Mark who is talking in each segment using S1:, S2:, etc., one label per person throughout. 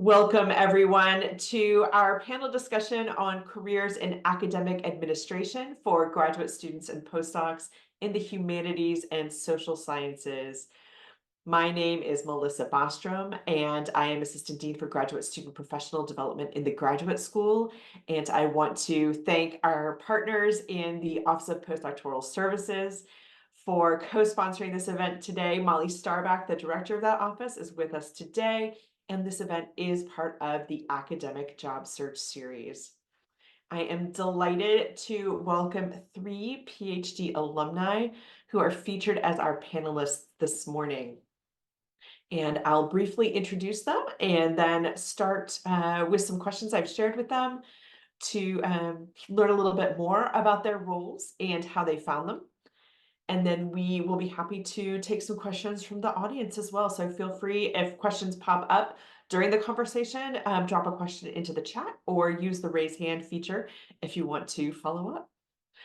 S1: Welcome, everyone, to our panel discussion on careers in academic administration for graduate students and postdocs in the humanities and social sciences. My name is Melissa Bostrom, and I am Assistant Dean for Graduate Student Professional Development in the Graduate School. And I want to thank our partners in the Office of Postdoctoral Services for co-sponsoring this event today. Molly Starback, the director of that office, is with us today. And this event is part of the Academic Job Search Series. I am delighted to welcome 3 PhD alumni who are featured as our panelists this morning. And I'll briefly introduce them and then start with some questions I've shared with them to learn a little bit more about their roles and how they found them. And then we will be happy to take some questions from the audience as well. So feel free, if questions pop up during the conversation, drop a question into the chat or use the raise hand feature if you want to follow up.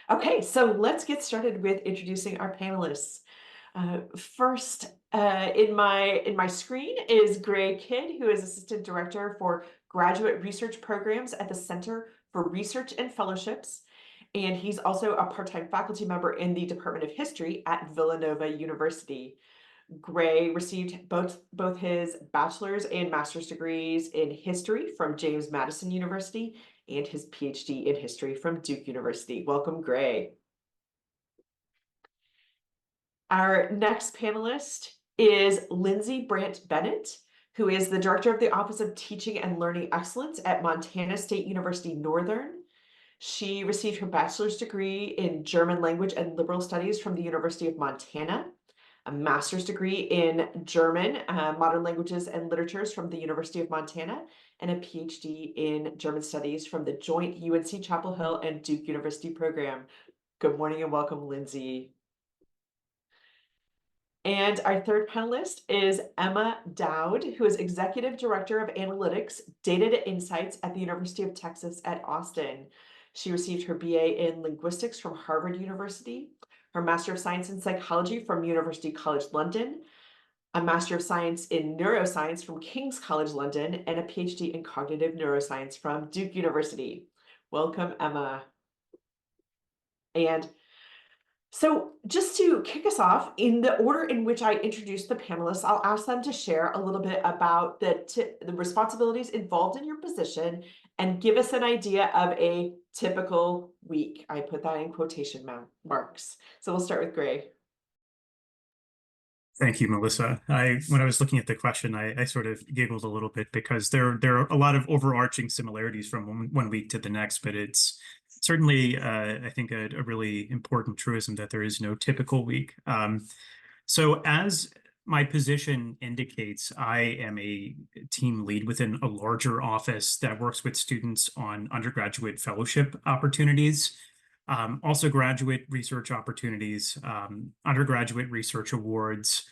S1: Okay, so let's get started with introducing our panelists. First, in my screen is Gray Kidd, who is Assistant Director for Graduate Research Programs at the Center for Research and Fellowships. And he's also a part-time faculty member in the Department of History at Villanova University. Gray received both his bachelor's and master's degrees in history from James Madison University and his PhD in history from Duke University. Welcome, Gray. Our next panelist is Lindsey Brandt-Bennett, who is the Director of the Office of Teaching and Learning Excellence at Montana State University Northern. She received her bachelor's degree in German language and liberal studies from the University of Montana, a master's degree in German, modern languages and literatures from the University of Montana, and a PhD in German studies from the joint UNC Chapel Hill and Duke University program. Good morning and welcome, Lindsey. And our third panelist is Emma Dowd, who is Executive Director of Analytics, Data to Insights at the University of Texas at Austin. She received her BA in Linguistics from Harvard University, her Master of Science in Psychology from University College London, a Master of Science in Neuroscience from King's College London, and a PhD in Cognitive Neuroscience from Duke University. Welcome, Emma. And so just to kick us off, in the order in which I introduced the panelists, I'll ask them to share a little bit about the responsibilities involved in your position and give us an idea of a typical week. I put that in quotation marks. So we'll start with Gray.
S2: Thank you, Melissa. When I was looking at the question, I sort of giggled a little bit because there are a lot of overarching similarities from one week to the next, but it's certainly, I think, a really important truism that there is no typical week. So as my position indicates, I am a team lead within a larger office that works with students on undergraduate fellowship opportunities. Also graduate research opportunities, undergraduate research awards.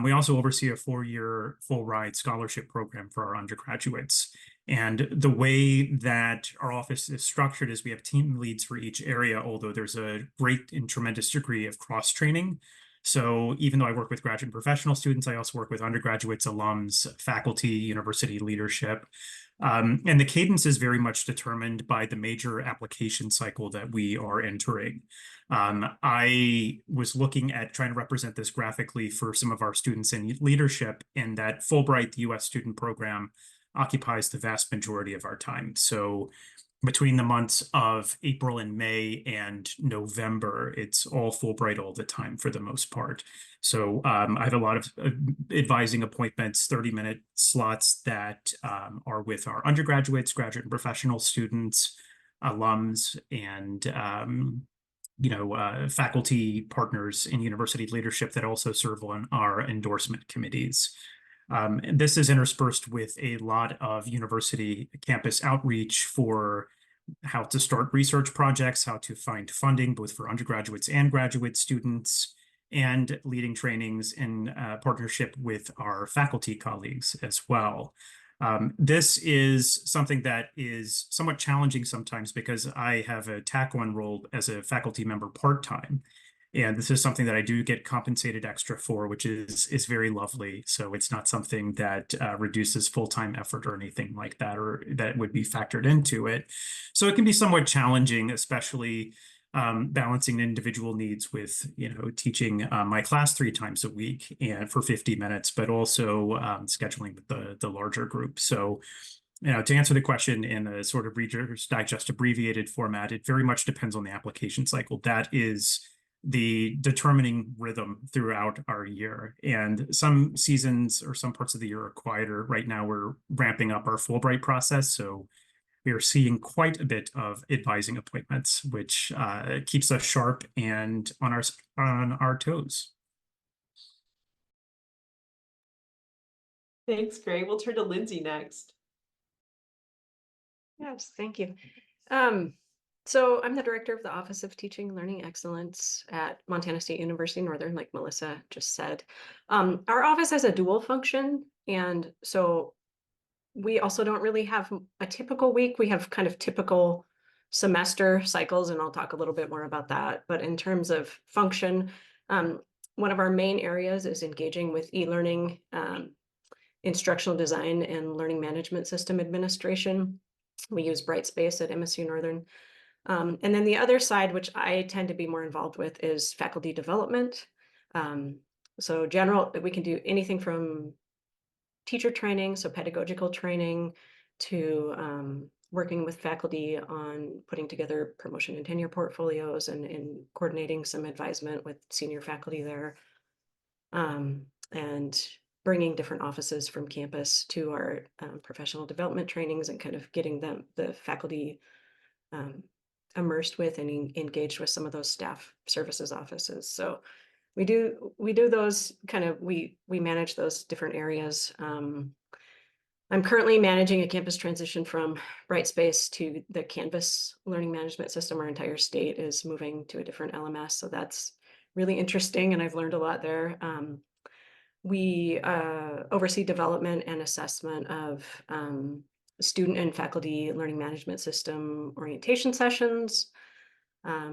S2: We also oversee a 4-year full ride scholarship program for our undergraduates. And the way that our office is structured is we have team leads for each area, although there's a great and tremendous degree of cross-training. So even though I work with graduate and professional students, I also work with undergraduates, alums, faculty, university leadership. And the cadence is very much determined by the major application cycle that we are entering. I was looking at trying to represent this graphically for some of our students in leadership, in that Fulbright, the US student program, occupies the vast majority of our time. So between the months of April and May and November, it's all Fulbright all the time for the most part. So I have a lot of advising appointments, 30-minute slots that are with our undergraduates, graduate and professional students, alums, and faculty partners in university leadership that also serve on our endorsement committees. And this is interspersed with a lot of university campus outreach for how to start research projects, how to find funding, both for undergraduates and graduate students, and leading trainings in partnership with our faculty colleagues as well. This is something that is somewhat challenging sometimes because I have a tack-on role as a faculty member part-time. And this is something that I do get compensated extra for, which is very lovely. So it's not something that reduces full-time effort or anything like that, or that would be factored into it. So it can be somewhat challenging, especially balancing individual needs with, teaching my class 3 times a week and for 50 minutes, but also scheduling with the larger group. So to answer the question in a sort of Reader's Digest abbreviated format, it very much depends on the application cycle. That is the determining rhythm throughout our year. And some seasons or some parts of the year are quieter. Right now, we're ramping up our Fulbright process. So we are seeing quite a bit of advising appointments, which keeps us sharp and on our toes.
S1: Thanks, Gray. We'll turn to Lindsey next.
S3: Yes, thank you. So I'm the director of the Office of Teaching and Learning Excellence at Montana State University Northern, like Melissa just said. Our office has a dual function, and so we also don't really have a typical week. We have kind of typical semester cycles, and I'll talk a little bit more about that. But in terms of function, one of our main areas is engaging with e-learning, instructional design, and learning management system administration. We use Brightspace at MSU Northern. And then the other side, which I tend to be more involved with, is faculty development. So we can do anything from teacher training, so pedagogical training, to working with faculty on putting together promotion and tenure portfolios and coordinating some advisement with senior faculty there. And bringing different offices from campus to our professional development trainings and kind of getting the faculty immersed with and engaged with some of those staff services offices. So we do those kind of, we manage those different areas. I'm currently managing a campus transition from Brightspace to the Canvas learning management system. Our entire state is moving to a different LMS. So that's really interesting, and I've learned a lot there. We oversee development and assessment of student and faculty learning management system orientation sessions.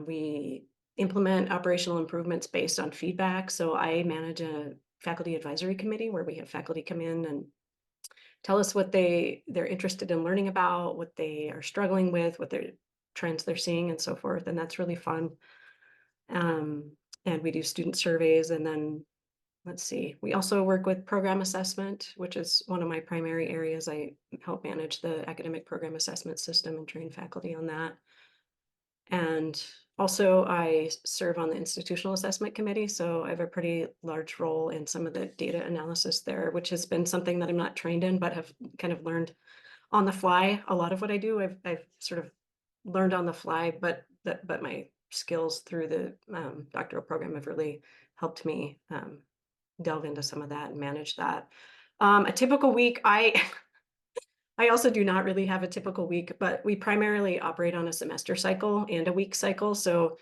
S3: We implement operational improvements based on feedback. So I manage a faculty advisory committee where we have faculty come in and tell us what they're interested in learning about, what they are struggling with, what their trends they're seeing, and so forth. And that's really fun. And we do student surveys, and then let's see, we also work with program assessment, which is one of my primary areas. I help manage the academic program assessment system and train faculty on that. And also I serve on the institutional assessment committee. So I have a pretty large role in some of the data analysis there, which has been something that I'm not trained in, but have kind of learned on the fly. A lot of what I do, I've sort of learned on the fly, but my skills through the doctoral program have really helped me delve into some of that and manage that. A typical week, I also do not really have a typical week, but we primarily operate on a semester cycle and a week cycle. So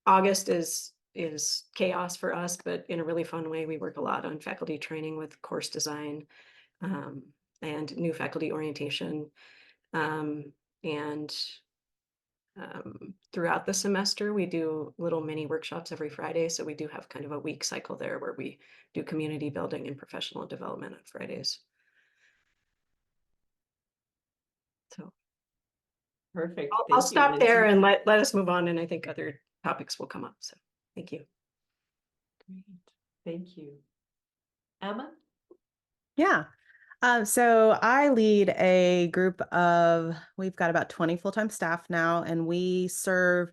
S3: August is chaos for us, but in a really fun way. We work a lot on faculty training with course design and new faculty orientation. And throughout the semester, we do little mini workshops every Friday. So we do have kind of a week cycle there where we do community building and professional development on Fridays. So
S1: Perfect.
S3: I'll
S1: Thank you,
S3: stop there
S1: Lindsey.
S3: and let us move on. And I think other topics will come up. So thank you.
S1: Great. Thank you. Emma?
S4: Yeah. So I lead a group of, we've got about 20 full-time staff now, and we serve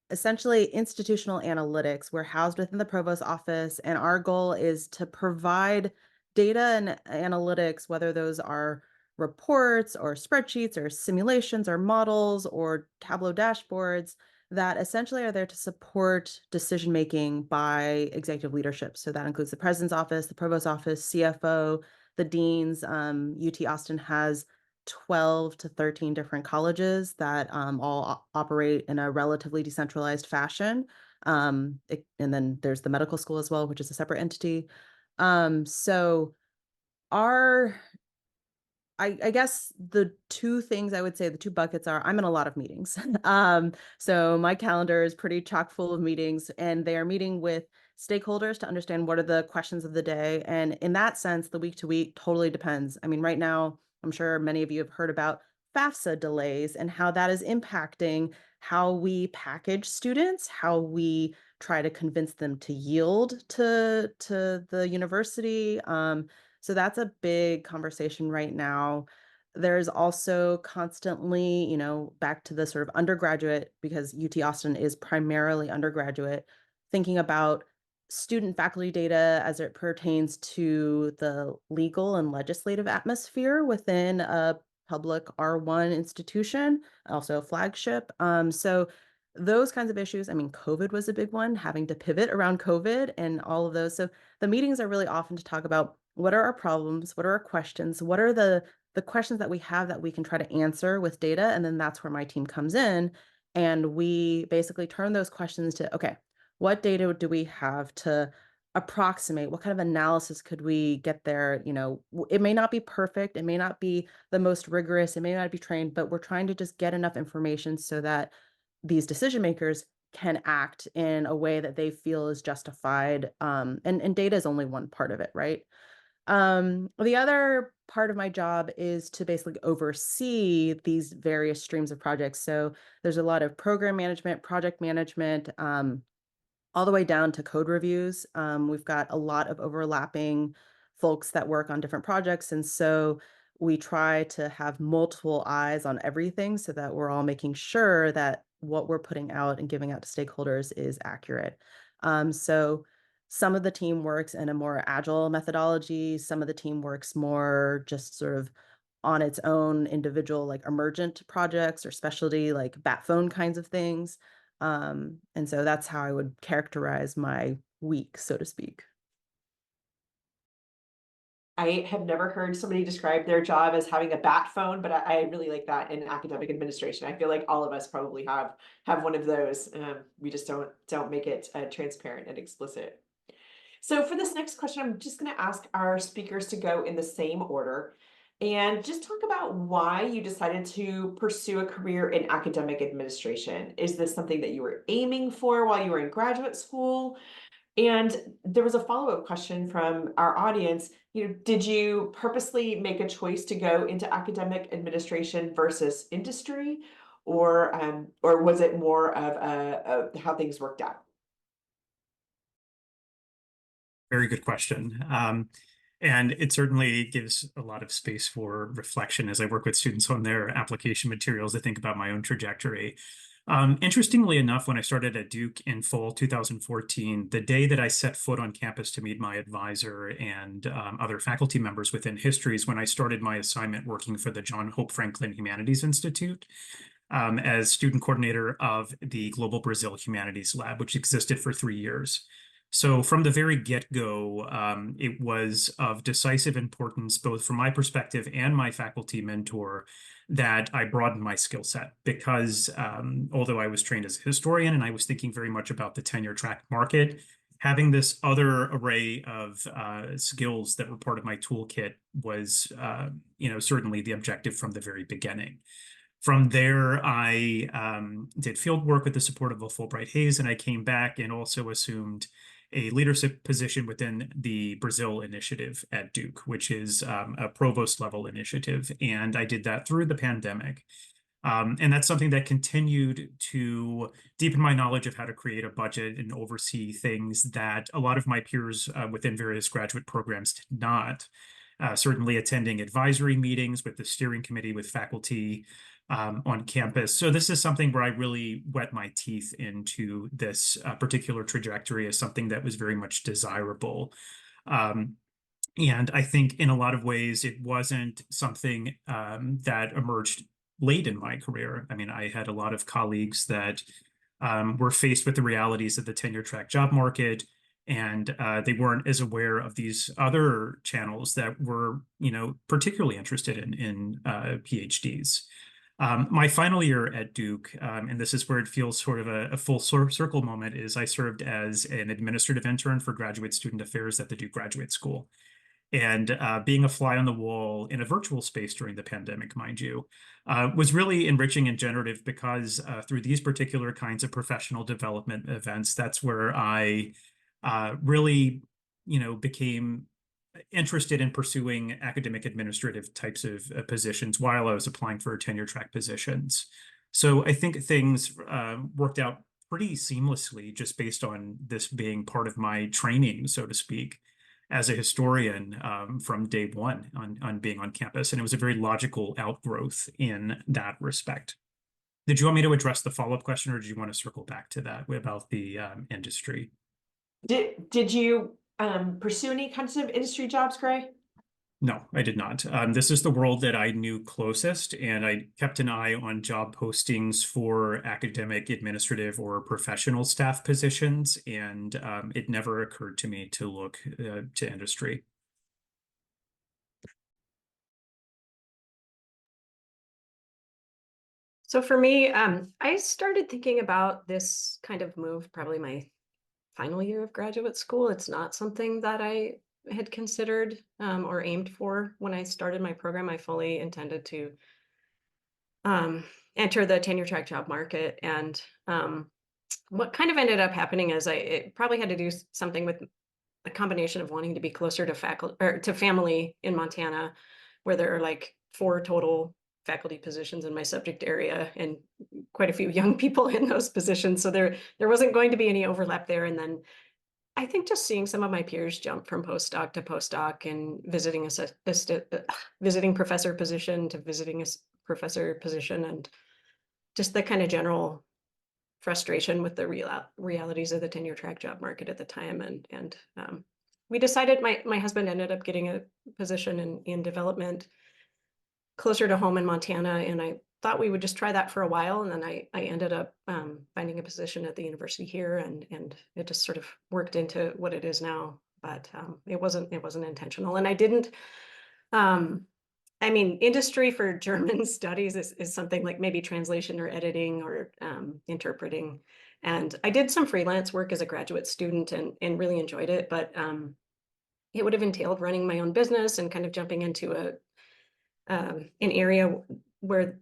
S4: essentially institutional analytics. We're housed within the provost office, and our goal is to provide data and analytics, whether those are reports or spreadsheets or simulations or models or Tableau dashboards, that essentially are there to support decision making by executive leadership. So that includes the president's office, the provost office, CFO, the deans. UT Austin has 12 to 13 different colleges that all operate in a relatively decentralized fashion. And then there's the medical school as well, which is a separate entity. So our I guess the two things I would say, the two buckets are I'm in a lot of meetings. So my calendar is pretty chock full of meetings, and they are meeting with stakeholders to understand what are the questions of the day. And in that sense, the week to week totally depends. I mean, right now, I'm sure many of you have heard about FAFSA delays and how that is impacting how we package students, how we try to convince them to yield to the university. So that's a big conversation right now. There's also constantly, back to the sort of undergraduate, because UT Austin is primarily undergraduate, thinking about student faculty data as it pertains to the legal and legislative atmosphere within a public R1 institution, also a flagship. So those kinds of issues, I mean, COVID was a big one, having to pivot around COVID and all of those. So the meetings are really often to talk about what are our problems, what are our questions, what are the questions that we have that we can try to answer with data. And then that's where my team comes in. And we basically turn those questions to, okay, what data do we have to approximate? What kind of analysis could we get there? It may not be perfect, it may not be the most rigorous, it may not be trained, but we're trying to just get enough information so that these decision makers can act in a way that they feel is justified. And data is only one part of it, right? The other part of my job is to basically oversee these various streams of projects. So there's a lot of program management, project management, all the way down to code reviews. We've got a lot of overlapping folks that work on different projects. And so we try to have multiple eyes on everything so that we're all making sure that what we're putting out and giving out to stakeholders is accurate. So some of the team works in a more agile methodology. Some of the team works more just sort of on its own individual, like emergent projects or specialty, like bat phone kinds of things. And so that's how I would characterize my week, so to speak.
S1: I have never heard somebody describe their job as having a bat phone, but I really like that in academic administration. I feel like all of us probably have one of those. We just don't make it transparent and explicit. So for this next question, I'm just going to ask our speakers to go in the same order and just talk about why you decided to pursue a career in academic administration. Is this something that you were aiming for while you were in graduate school? And there was a follow-up question from our audience. Did you purposely make a choice to go into academic administration versus industry, or was it more of how things worked out?
S2: Very good question. And it certainly gives a lot of space for reflection as I work with students on their application materials to think about my own trajectory. Interestingly enough, when I started at Duke in fall 2014, the day that I set foot on campus to meet my advisor and other faculty members within history is when I started my assignment working for the John Hope Franklin Humanities Institute as student coordinator of the Global Brazil Humanities Lab, which existed for 3 years. So from the very get-go, it was of decisive importance, both from my perspective and my faculty mentor, that I broadened my skill set because although I was trained as a historian and I was thinking very much about the tenure track market, having this other array of skills that were part of my toolkit was, certainly the objective from the very beginning. From there, I did field work with the support of a Fulbright Hays, and I came back and also assumed a leadership position within the Brazil initiative at Duke, which is a provost level initiative. And I did that through the pandemic. And that's something that continued to deepen my knowledge of how to create a budget and oversee things that a lot of my peers within various graduate programs did not. Certainly attending advisory meetings with the steering committee with faculty on campus. So this is something where I really wet my teeth into this particular trajectory as something that was very much desirable. And I think in a lot of ways, it wasn't something that emerged late in my career. I mean, I had a lot of colleagues that were faced with the realities of the tenure track job market, and they weren't as aware of these other channels that were, particularly interested in PhDs. My final year at Duke, and this is where it feels sort of a full circle moment, is I served as an administrative intern for graduate student affairs at the Duke Graduate School. And being a fly on the wall in a virtual space during the pandemic, mind you, was really enriching and generative because through these particular kinds of professional development events, that's where I really, became interested in pursuing academic administrative types of positions while I was applying for tenure track positions. So I think things worked out pretty seamlessly just based on this being part of my training, so to speak, as a historian from day one on being on campus. And it was a very logical outgrowth in that respect. Did you want me to address the follow-up question, or did you want to circle back to that about the industry?
S1: Did you pursue any kinds of industry jobs, Gray?
S2: No, I did not. This is the world that I knew closest, and I kept an eye on job postings for academic, administrative, or professional staff positions, and it never occurred to me to look to industry.
S3: So for me, I started thinking about this kind of move probably my final year of graduate school. It's not something that I had considered or aimed for when I started my program. I fully intended to enter the tenure track job market. And what kind of ended up happening is it probably had to do something with a combination of wanting to be closer to faculty or to family in Montana, where there are like 4 total faculty positions in my subject area and quite a few young people in those positions. So there wasn't going to be any overlap there. And then I think just seeing some of my peers jump from postdoc to postdoc and visiting professor position to visiting a professor position, and just the kind of general frustration with the realities of the tenure track job market at the time. And we decided, my husband ended up getting a position in development closer to home in Montana, and I thought we would just try that for a while, and then I ended up finding a position at the university here, and it just sort of worked into what it is now. But it wasn't intentional, and I didn't. I mean, industry for German studies is something like maybe translation or editing or interpreting. And I did some freelance work as a graduate student and really enjoyed it, but it would have entailed running my own business and kind of jumping into an area where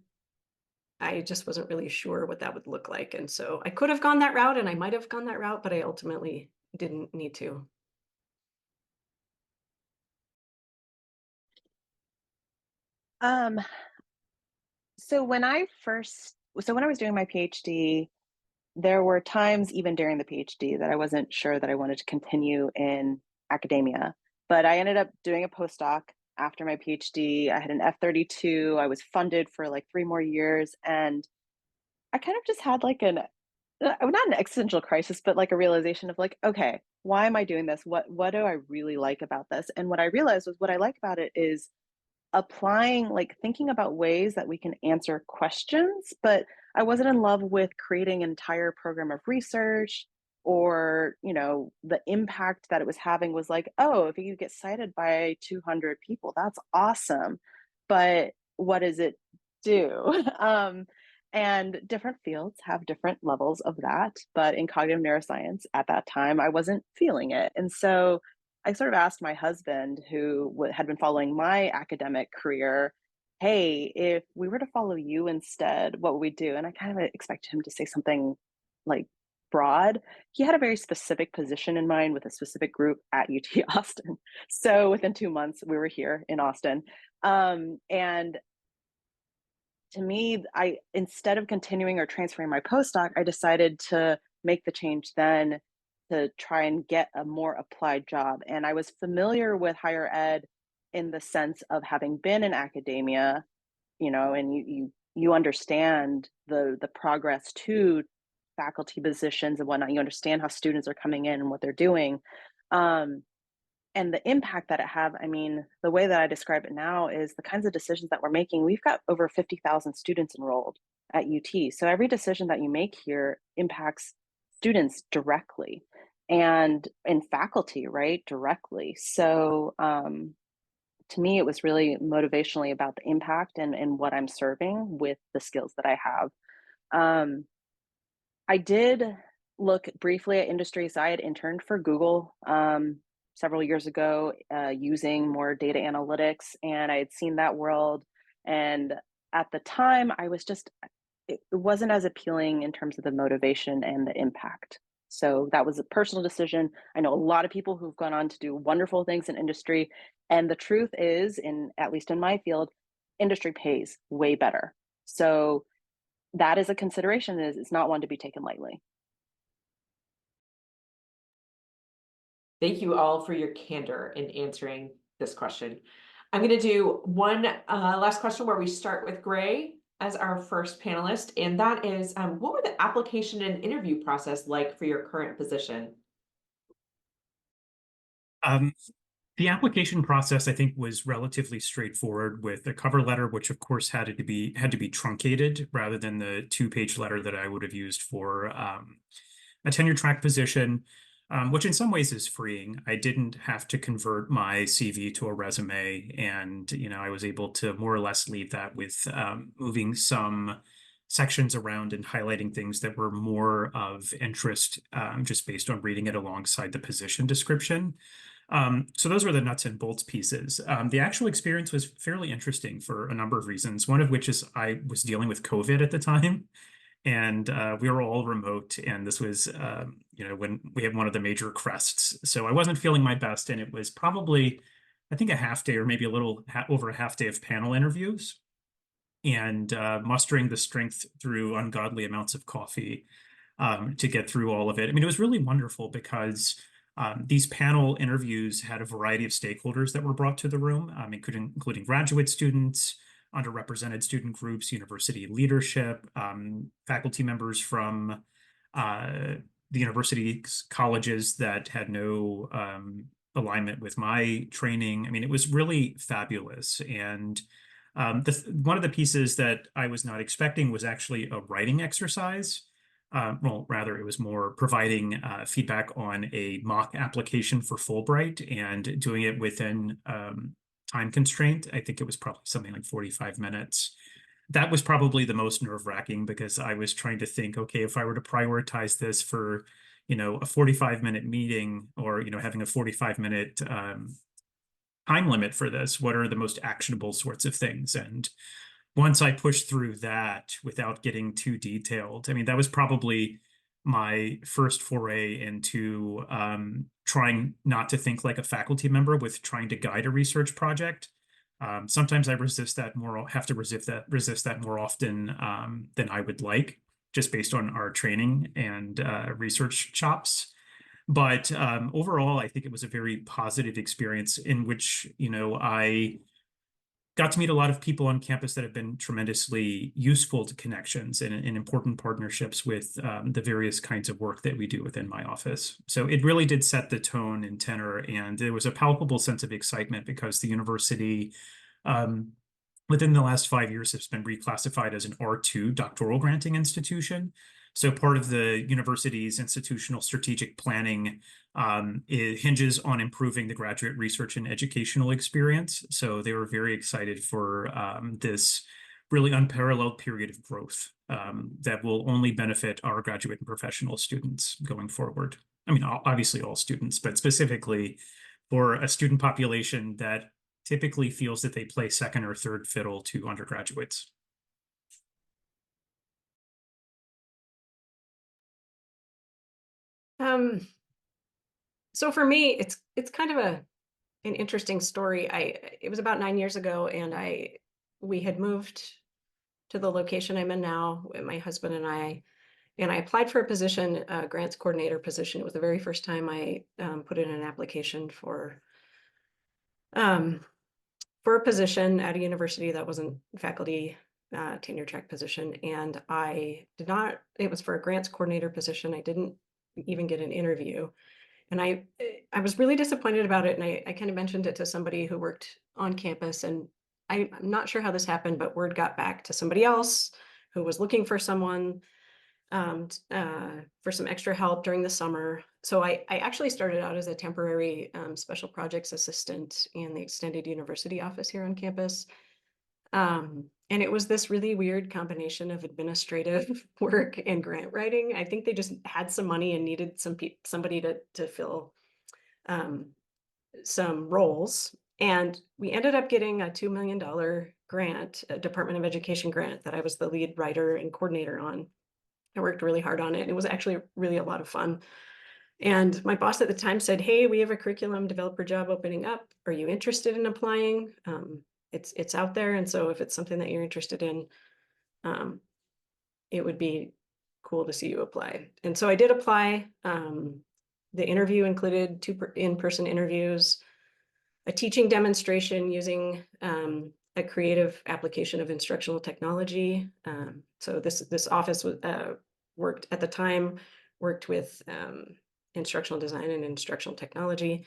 S3: I just wasn't really sure what that would look like. And so I could have gone that route, and I might have gone that route, but I ultimately didn't need to.
S4: So when I was doing my PhD, there were times even during the PhD that I wasn't sure that I wanted to continue in academia, but I ended up doing a postdoc after my PhD. I had an F-32. I was funded for like 3 more years, and I kind of just had like not an existential crisis, but like a realization of like, okay, why am I doing this? What do I really like about this? And what I realized was what I like about it is applying, like thinking about ways that we can answer questions, but I wasn't in love with creating an entire program of research, or, the impact that it was having was like, oh, if you get cited by 200 people, that's awesome. But what does it do? And different fields have different levels of that. But in cognitive neuroscience at that time, I wasn't feeling it. And so I sort of asked my husband, who had been following my academic career, hey, if we were to follow you instead, what would we do? And I kind of expected him to say something like broad. He had a very specific position in mind with a specific group at UT Austin. So within 2 months, we were here in Austin. And to me, instead of continuing or transferring my postdoc, I decided to make the change then to try and get a more applied job. And I was familiar with higher ed in the sense of having been in academia, and you understand the progress to faculty positions and whatnot. You understand how students are coming in and what they're doing. And the impact that it have, I mean, the way that I describe it now is the kinds of decisions that we're making. We've got over 50,000 students enrolled at UT. So every decision that you make here impacts students directly, and faculty, right, directly. So to me, it was really motivationally about the impact and what I'm serving with the skills that I have. I did look briefly at industry. So I had interned for Google
S5: several years ago using more data analytics, and I had seen that world. And at the time, I was just, it wasn't as appealing in terms of the motivation and the impact. So that was a personal decision. I know a lot of people who've gone on to do wonderful things in industry. And the truth is, at least in my field, industry pays way better. So that is a consideration. It's not one to be taken lightly.
S1: Thank you all for your candor in answering this question. I'm going to do one last question where we start with Gray as our first panelist, and that is, what were the application and interview process like for your current position?
S2: The application process, I think, was relatively straightforward, with a cover letter, which of course had to be truncated rather than the 2-page letter that I would have used for a tenure track position, which in some ways is freeing. I didn't have to convert my CV to a resume, and I was able to more or less leave that with moving some sections around and highlighting things that were more of interest, just based on reading it alongside the position description. So those were the nuts and bolts pieces. The actual experience was fairly interesting for a number of reasons, one of which is I was dealing with COVID at the time, and we were all remote, and this was when we had one of the major crests. So I wasn't feeling my best, and it was probably, I think, a half day or maybe a little over a half day of panel interviews, and mustering the strength through ungodly amounts of coffee to get through all of it. I mean, it was really wonderful because these panel interviews had a variety of stakeholders that were brought to the room, including graduate students, underrepresented student groups, university leadership, faculty members from the university's colleges that had no alignment with my training. I mean, it was really fabulous. And one of the pieces that I was not expecting was actually a writing exercise. Well, rather, it was more providing feedback on a mock application for Fulbright and doing it within time constraint. I think it was probably something like 45 minutes. That was probably the most nerve-wracking, because I was trying to think, okay, if I were to prioritize this for, a 45-minute meeting, or, having a 45-minute time limit for this, what are the most actionable sorts of things? And once I pushed through that without getting too detailed, I mean, that was probably my first foray into trying not to think like a faculty member with trying to guide a research project. Sometimes I have to resist that more often than I would like, just based on our training and research chops. But overall, I think it was a very positive experience in which, I got to meet a lot of people on campus that have been tremendously useful to connections and important partnerships with the various kinds of work that we do within my office. So it really did set the tone and tenor, and there was a palpable sense of excitement because the university, within the last 5 years, has been reclassified as an R2 doctoral granting institution. So part of the university's institutional strategic planning it hinges on improving the graduate research and educational experience. So they were very excited for this really unparalleled period of growth that will only benefit our graduate and professional students going forward. I mean, obviously all students, but specifically for a student population that typically feels that they play second or third fiddle to undergraduates.
S3: So for me, it's kind of an interesting story. It was about 9 years ago, and we had moved to the location I'm in now, my husband and I applied for a position, a grants coordinator position. It was the very first time I put in an application for a position at a university that wasn't faculty tenure track position. And it was for a grants coordinator position. I didn't even get an interview. And I was really disappointed about it. And I kind of mentioned it to somebody who worked on campus. And I'm not sure how this happened, but word got back to somebody else who was looking for someone for some extra help during the summer. So I actually started out as a temporary special projects assistant in the extended university office here on campus. And it was this really weird combination of administrative work and grant writing. I think they just had some money and needed somebody to fill some roles, and we ended up getting a $2 million grant, a Department of Education grant that I was the lead writer and coordinator on. I worked really hard on it. It was actually really a lot of fun. And my boss at the time said, "Hey, we have a curriculum developer job opening up. Are you interested in applying? It's out there, and so if it's something that you're interested in, um, it would be cool to see you apply." And so I did apply. The interview included two in-person interviews, a teaching demonstration using a creative application of instructional technology. So this office worked at the time, worked with instructional design and instructional technology.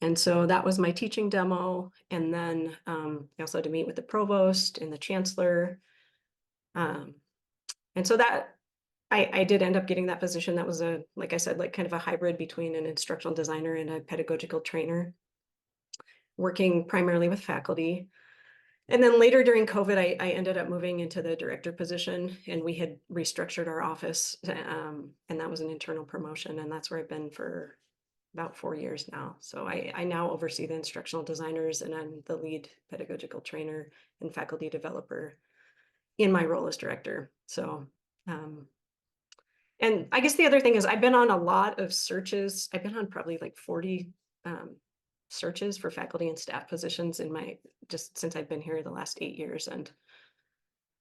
S3: And so that was my teaching demo. And then I also had to meet with the provost and the chancellor. And so that I did end up getting that position. That was like I said, like kind of a hybrid between an instructional designer and a pedagogical trainer, working primarily with faculty. And then later during COVID, I ended up moving into the director position, and we had restructured our office, and that was an internal promotion, and that's where I've been for about 4 years now. So I now oversee the instructional designers, and I'm the lead pedagogical trainer and faculty developer in my role as director. So, and I guess the other thing is I've been on a lot of searches. I've been on probably like 40 searches for faculty and staff positions just since I've been here the last 8 years. And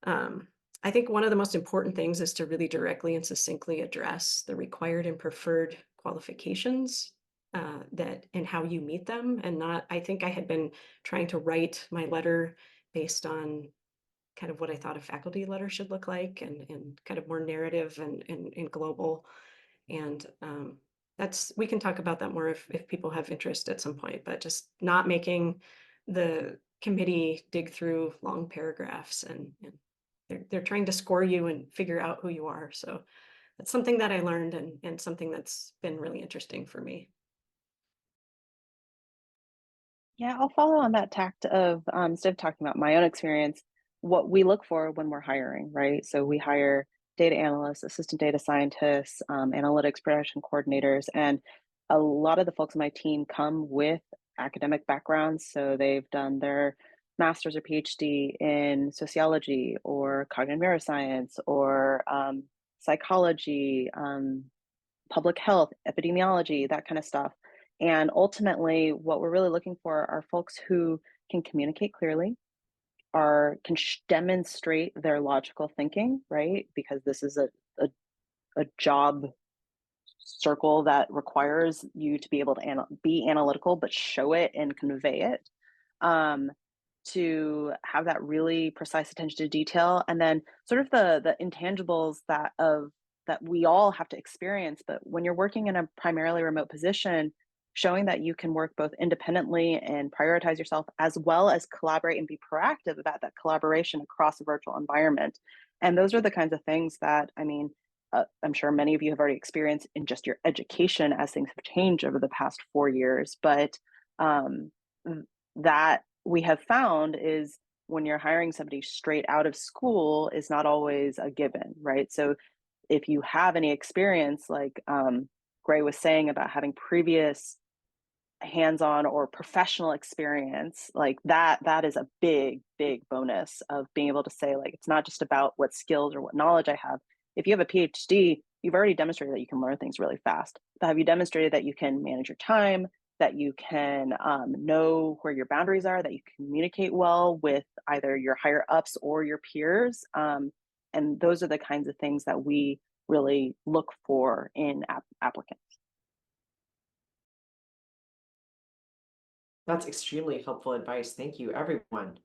S3: I think one of the most important things is to really directly and succinctly address the required and preferred qualifications and how you meet them. And I think I had been trying to write my letter based on kind of what I thought a faculty letter should look like, and kind of more narrative and global. And we can talk about that more if people have interest at some point, but just not making the committee dig through long paragraphs, and they're trying to score you and figure out who you are. So that's something that I learned, and something that's been really interesting for me.
S5: Yeah, I'll follow on that tact of instead of talking about my own experience, what we look for when we're hiring, right? So we hire data analysts, assistant data scientists, analytics production coordinators, and a lot of the folks on my team come with academic backgrounds. So they've done their master's or PhD in sociology or cognitive neuroscience or psychology, public health, epidemiology, that kind of stuff. And ultimately, what we're really looking for are folks who can communicate clearly, can demonstrate their logical thinking, right? Because this is a job circle that requires you to be able to be analytical, but show it and convey it. To have that really precise attention to detail, and then sort of the intangibles that we all have to experience. But when you're working in a primarily remote position, showing that you can work both independently and prioritize yourself, as well as collaborate and be proactive about that collaboration across a virtual environment. And those are the kinds of things that, I mean, I'm sure many of you have already experienced in just your education as things have changed over the past 4 years. But that we have found is when you're hiring somebody straight out of school is not always a given, right? So if you have any experience, like Gray was saying about having previous hands-on or professional experience, like that is a big bonus of being able to say, like, it's not just about what skills or what knowledge I have. If you have a PhD, you've already demonstrated that you can learn things really fast. But have you demonstrated that you can manage your time, that you can know where your boundaries are, that you communicate well with either your higher ups or your peers? And those are the kinds of things that we really look for in applicants.
S1: That's extremely helpful advice. Thank you, everyone.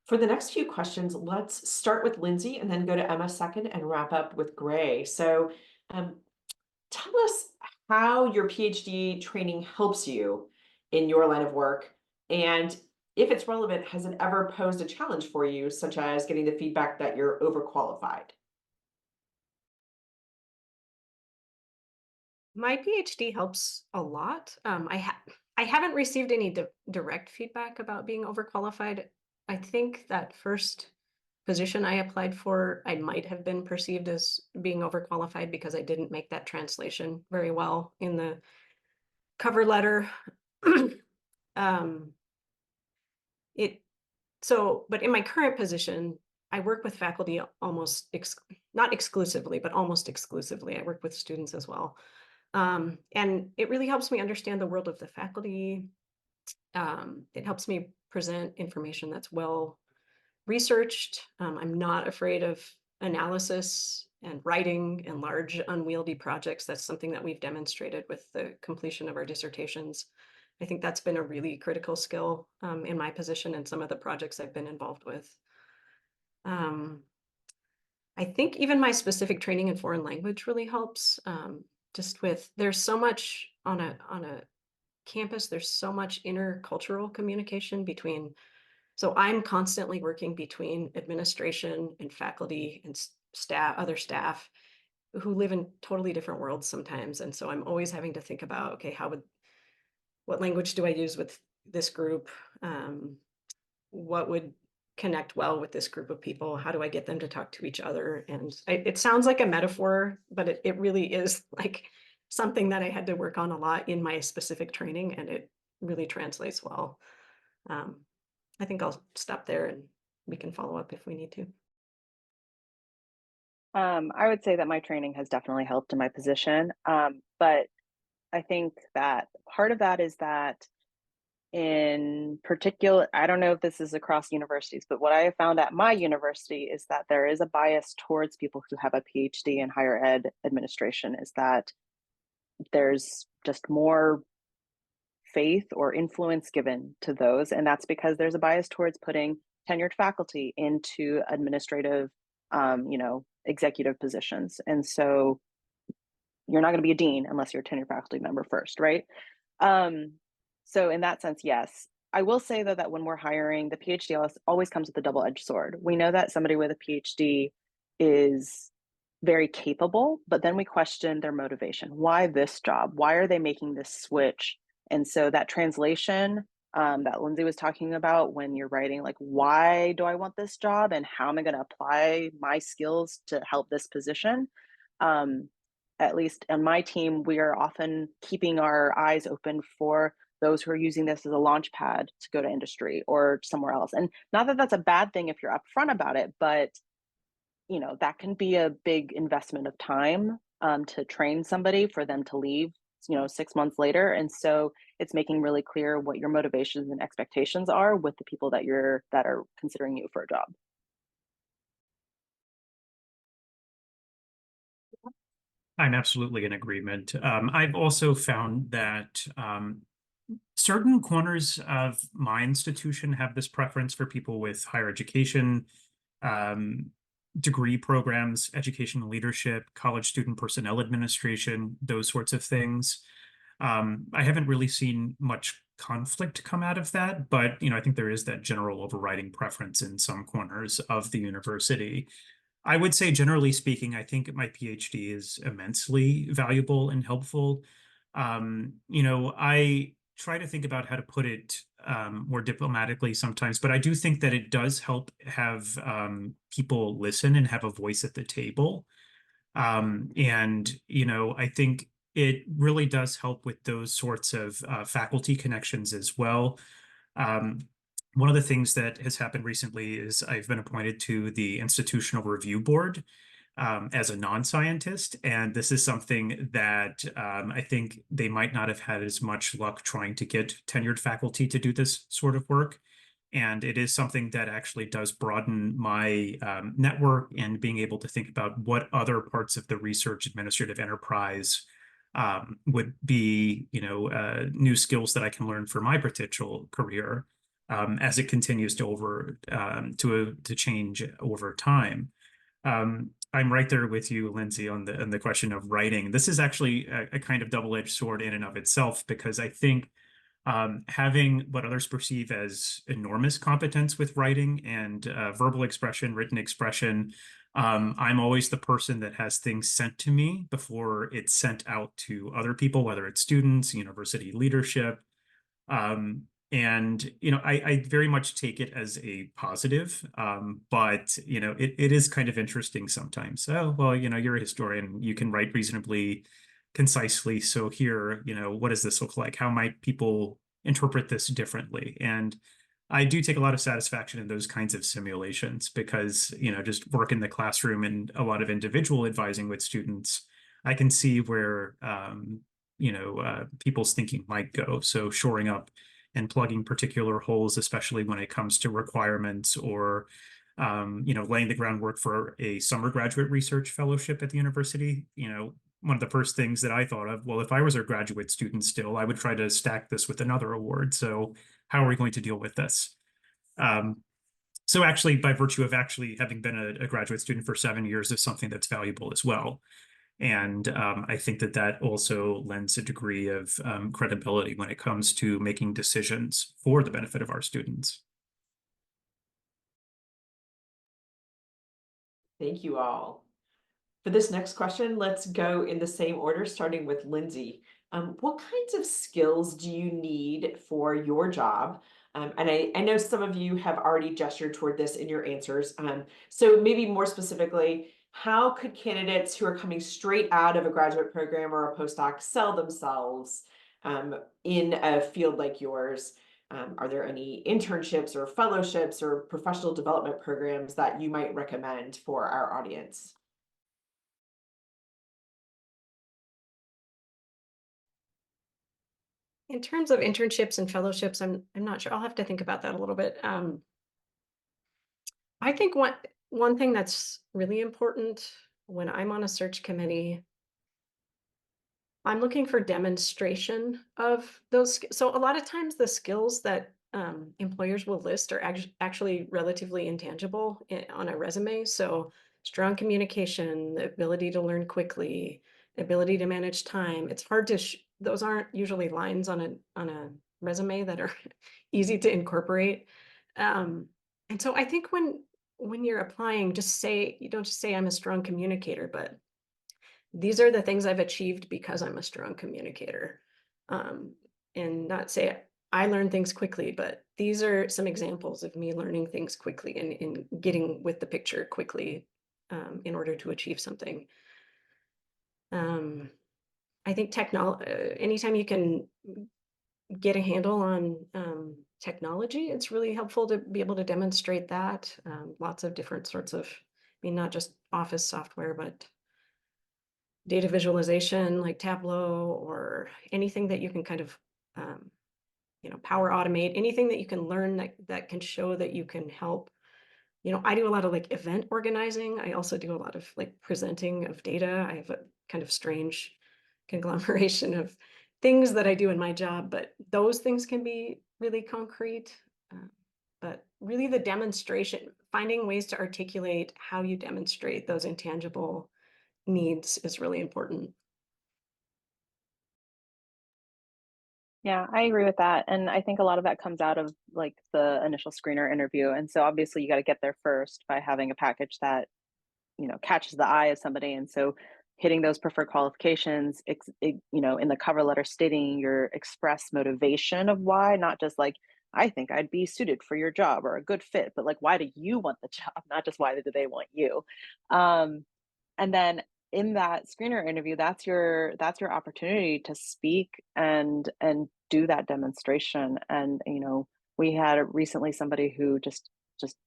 S1: For the next few questions, let's start with Lindsey and then go to Emma second and wrap up with Gray. So tell us how your PhD training helps you in your line of work. And if it's relevant, has it ever posed a challenge for you, such as getting the feedback that you're overqualified?
S3: My PhD helps a lot. I haven't received any direct feedback about being overqualified. I think that first position I applied for, I might have been perceived as being overqualified because I didn't make that translation very well in the cover letter. But in my current position, I work with faculty almost not exclusively, but almost exclusively. I work with students as well. And it really helps me understand the world of the faculty. It helps me present information that's well researched. I'm not afraid of analysis and writing and large unwieldy projects. That's something that we've demonstrated with the completion of our dissertations. I think that's been a really critical skill in my position and some of the projects I've been involved with. I think even my specific training in foreign language really helps. There's so much on a campus, there's so much intercultural communication between. So I'm constantly working between administration and faculty and other staff who live in totally different worlds sometimes. And so I'm always having to think about, okay, what language do I use with this group? What would connect well with this group of people? How do I get them to talk to each other? And it sounds like a metaphor, but it really is like something that I had to work on a lot in my specific training, and it really translates well. I think I'll stop there and we can follow up if we need to.
S5: I would say that my training has definitely helped in my position. But I think that part of that is that in particular, I don't know if this is across universities, but what I have found at my university is that there is a bias towards people who have a PhD in higher ed administration, is that there's just more faith or influence given to those. And that's because there's a bias towards putting tenured faculty into administrative, executive positions. And so you're not going to be a dean unless you're a tenured faculty member first, right? So in that sense, yes. I will say though that when we're hiring, the PhD always comes with a double-edged sword. We know that somebody with a PhD is very capable, but then we question their motivation. Why this job? Why are they making this switch? And so that translation that Lindsey was talking about, when you're writing, like, why do I want this job and how am I going to apply my skills to help this position? At least on my team, we are often keeping our eyes open for those who are using this as a launch pad to go to industry or somewhere else. And not that that's a bad thing if you're upfront about it, but that can be a big investment of time to train somebody for them to leave 6 months later. And so it's making really clear what your motivations and expectations are with the people that are considering you for a job.
S2: I'm absolutely in agreement. I've also found that certain corners of my institution have this preference for people with higher education, degree programs, educational leadership, college student personnel administration, those sorts of things. I haven't really seen much conflict come out of that, but I think there is that general overriding preference in some corners of the university. I would say, generally speaking, I think my PhD is immensely valuable and helpful. I try to think about how to put it more diplomatically sometimes, but I do think that it does help have people listen and have a voice at the table. I think it really does help with those sorts of faculty connections as well. One of the things that has happened recently is I've been appointed to the Institutional Review Board as a non-scientist, and this is something that I think they might not have had as much luck trying to get tenured faculty to do this sort of work. And it is something that actually does broaden my network and being able to think about what other parts of the research administrative enterprise would be, new skills that I can learn for my potential career as it continues to change over time. I'm right there with you, Lindsey, on the question of writing. This is actually a kind of double-edged sword in and of itself, because I think having what others perceive as enormous competence with writing and verbal expression, written expression, I'm always the person that has things sent to me before it's sent out to other people, whether it's students, university leadership. I very much take it as a positive, but it is kind of interesting sometimes. Oh, well, you're a historian, you can write reasonably concisely. So here, what does this look like? How might people interpret this differently. And I do take a lot of satisfaction in those kinds of simulations because, just work in the classroom and a lot of individual advising with students, I can see where, people's thinking might go. So shoring up and plugging particular holes, especially when it comes to requirements or, laying the groundwork for a summer graduate research fellowship at the university. One of the first things that I thought of, well, if I was a graduate student still, I would try to stack this with another award. So how are we going to deal with this? So actually, by virtue of actually having been a graduate student for 7 years is something that's valuable as well. And I think that also lends a degree of credibility when it comes to making decisions for the benefit of our students.
S1: Thank you all. For this next question, let's go in the same order, starting with Lindsey. What kinds of skills do you need for your job? And I know some of you have already gestured toward this in your answers. So maybe more specifically, how could candidates who are coming straight out of a graduate program or a postdoc sell themselves in a field like yours? Are there any internships or fellowships or professional development programs that you might recommend for our audience?
S3: In terms of internships and fellowships, I'm not sure. I'll have to think about that a little bit. I think one thing that's really important when I'm on a search committee, I'm looking for demonstration of those. So a lot of times the skills that employers will list are actually relatively intangible on a resume. So strong communication, the ability to learn quickly, ability to manage time. It's hard to, those aren't usually lines on a resume that are easy to incorporate. And so I think when you're applying, you don't just say I'm a strong communicator, but these are the things I've achieved because I'm a strong communicator. And not say I learn things quickly, but these are some examples of me learning things quickly and getting with the picture quickly in order to achieve something. I think anytime you can get a handle on technology, it's really helpful to be able to demonstrate that. Lots of different sorts of, not just office software, but data visualization like Tableau or anything that you can kind of, Power Automate, anything that you can learn that can show that you can help. I do a lot of like event organizing. I also do a lot of like presenting of data. I have a kind of strange conglomeration of things that I do in my job, but those things can be really concrete. But really the demonstration, finding ways to articulate how you demonstrate those intangible needs is really important.
S5: Yeah, I agree with that. And I think a lot of that comes out of like the initial screener interview. And so obviously you got to get there first by having a package that, catches the eye of somebody. And so hitting those preferred qualifications, in the cover letter stating your express motivation of why, not just like, I think I'd be suited for your job or a good fit, but like, why do you want the job? Not just why do they want you? And then in that screener interview, that's your opportunity to speak and do that demonstration. And we had recently somebody who just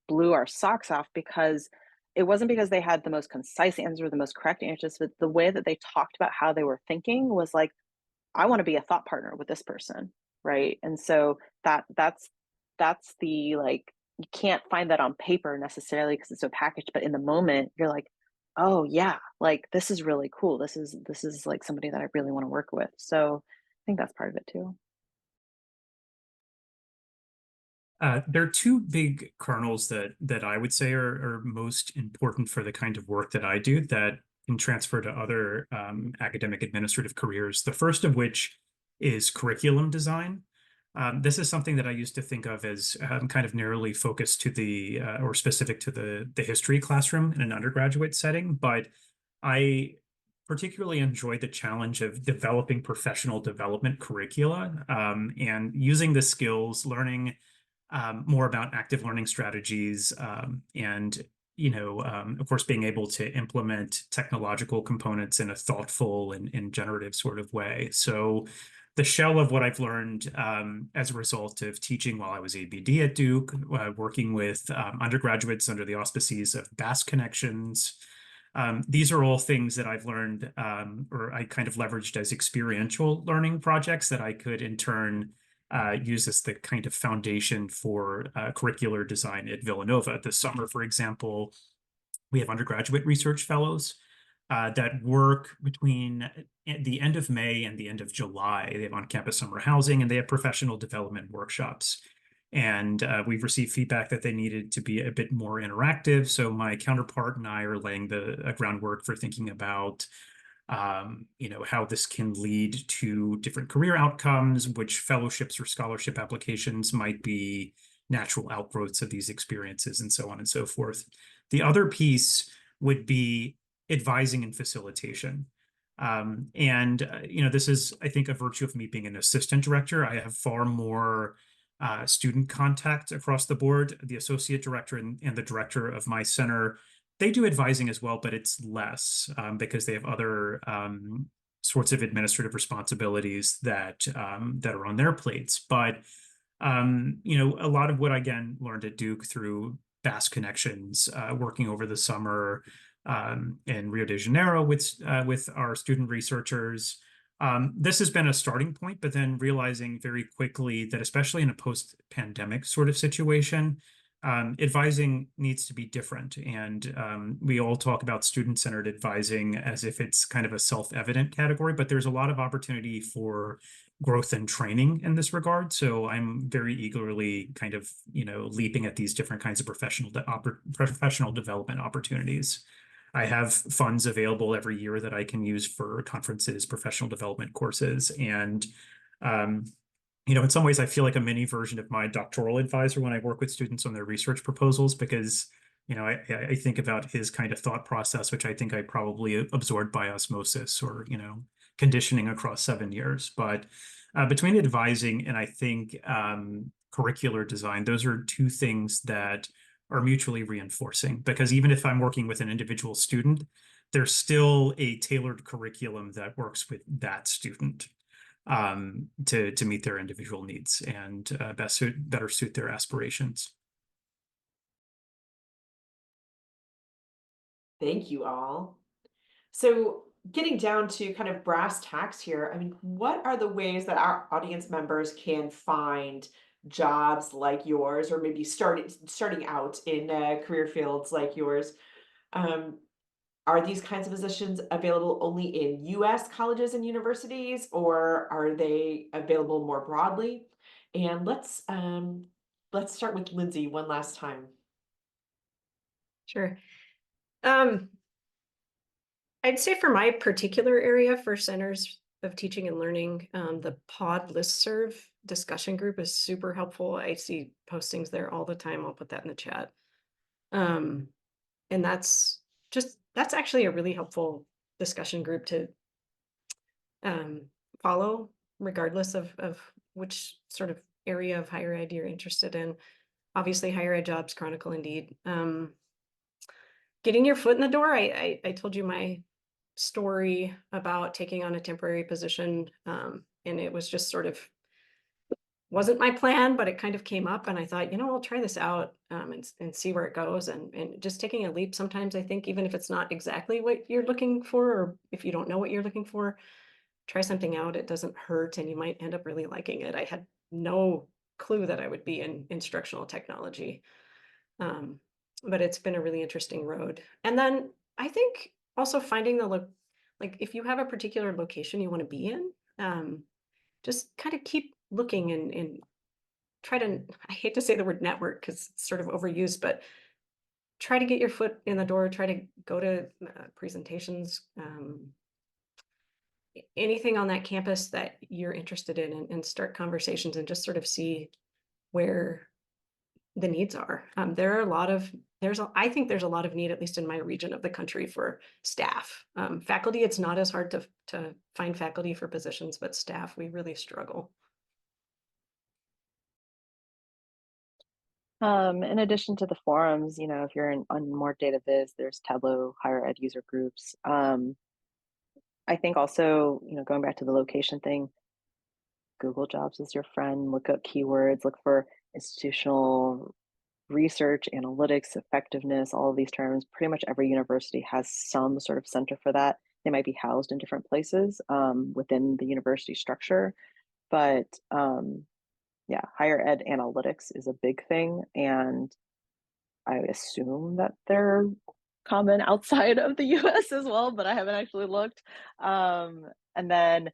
S5: blew our socks off because it wasn't because they had the most concise answer or the most correct answers, but the way that they talked about how they were thinking was like, I want to be a thought partner with this person, right? And so that's the, like, you can't find that on paper necessarily because it's so packaged, but in the moment you're like, oh yeah, like this is really cool. This is like somebody that I really want to work with. So I think that's part of it too.
S2: There are two big kernels that I would say are most important for the kind of work that I do that can transfer to other academic administrative careers. The first of which is curriculum design. This is something that I used to think of as kind of narrowly focused to the or specific to the history classroom in an undergraduate setting, but I particularly enjoy the challenge of developing professional development curricula and using the skills, learning more about active learning strategies, and of course, being able to implement technological components in a thoughtful and generative sort of way. So the shell of what I've learned as a result of teaching while I was ABD at Duke, working with undergraduates under the auspices of Bass Connections. These are all things that I've learned or I kind of leveraged as experiential learning projects that I could in turn use as the kind of foundation for curricular design at Villanova. This summer, for example, we have undergraduate research fellows that work between the end of May and the end of July. They have on-campus summer housing and they have professional development workshops. And we've received feedback that they needed to be a bit more interactive. So my counterpart and I are laying the groundwork for thinking about how this can lead to different career outcomes, which fellowships or scholarship applications might be natural outgrowths of these experiences, and so on and so forth. The other piece would be advising and facilitation. This is, I think, a virtue of me being an assistant director. I have far more student contact across the board. The associate director and the director of my center, they do advising as well, but it's less because they have other sorts of administrative responsibilities that are on their plates. But a lot of what I again learned at Duke through Bass Connections, working over the summer in Rio de Janeiro with our student researchers. This has been a starting point, but then realizing very quickly that especially in a post-pandemic sort of situation, advising needs to be different. And we all talk about student-centered advising as if it's kind of a self-evident category, but there's a lot of opportunity for growth and training in this regard. So I'm very eagerly kind of, leaping at these different kinds of professional development opportunities. I have funds available every year that I can use for conferences, professional development courses. And, in some ways I feel like a mini version of my doctoral advisor when I work with students on their research proposals, because, I think about his kind of thought process, which I think I probably absorbed by osmosis or, conditioning across 7 years. But between advising and I think curricular design, those are two things that are mutually reinforcing, because even if I'm working with an individual student, there's still a tailored curriculum that works with that student to meet their individual needs and better suit their aspirations.
S1: Thank you all. So getting down to kind of brass tacks here, I mean, what are the ways that our audience members can find jobs like yours, or maybe starting out in career fields like yours? Are these kinds of positions available only in US colleges and universities, or are they available more broadly? And let's start with Lindsey one last time.
S3: Sure. I'd say for my particular area for centers of teaching and learning, the pod listserv discussion group is super helpful. I see postings there all the time. I'll put that in the chat. And that's actually a really helpful discussion group to follow, regardless of which sort of area of higher ed you're interested in. Obviously, Higher Ed Jobs Chronicle, indeed. Getting your foot in the door. I told you my story about taking on a temporary position, and it was just sort of wasn't my plan, but it kind of came up, and I thought, I'll try this out and see where it goes, and just taking a leap. Sometimes I think even if it's not exactly what you're looking for, or if you don't know what you're looking for, try something out. It doesn't hurt, and you might end up really liking it. I had no clue that I would be in instructional technology, but it's been a really interesting road. And then I think also finding like if you have a particular location you want to be in, just kind of keep looking and try to, I hate to say the word network because it's sort of overused, but try to get your foot in the door, try to go to presentations, anything on that campus that you're interested in, and start conversations and just sort of see where the needs are. I think there's a lot of need, at least in my region of the country, for staff. Faculty, it's not as hard to find faculty for positions, but staff, we really struggle.
S5: In addition to the forums, if you're on more data viz, there's Tableau higher ed user groups. I think also, going back to the location thing, Google Jobs as your friend, look up keywords, look for institutional research, analytics, effectiveness, all of these terms. Pretty much every university has some sort of center for that. They might be housed in different places within the university structure, but yeah, higher ed analytics is a big thing, and I assume that they're common outside of the US as well, but I haven't actually looked. And then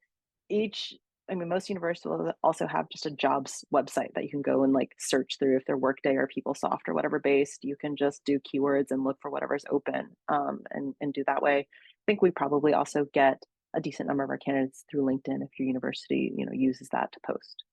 S5: most universities will also have just a jobs website that you can go and like search through if they're Workday or PeopleSoft or whatever based. You can just do keywords and look for whatever's open and do that way. I think we probably also get a decent number of our candidates through LinkedIn if your university, uses that to post.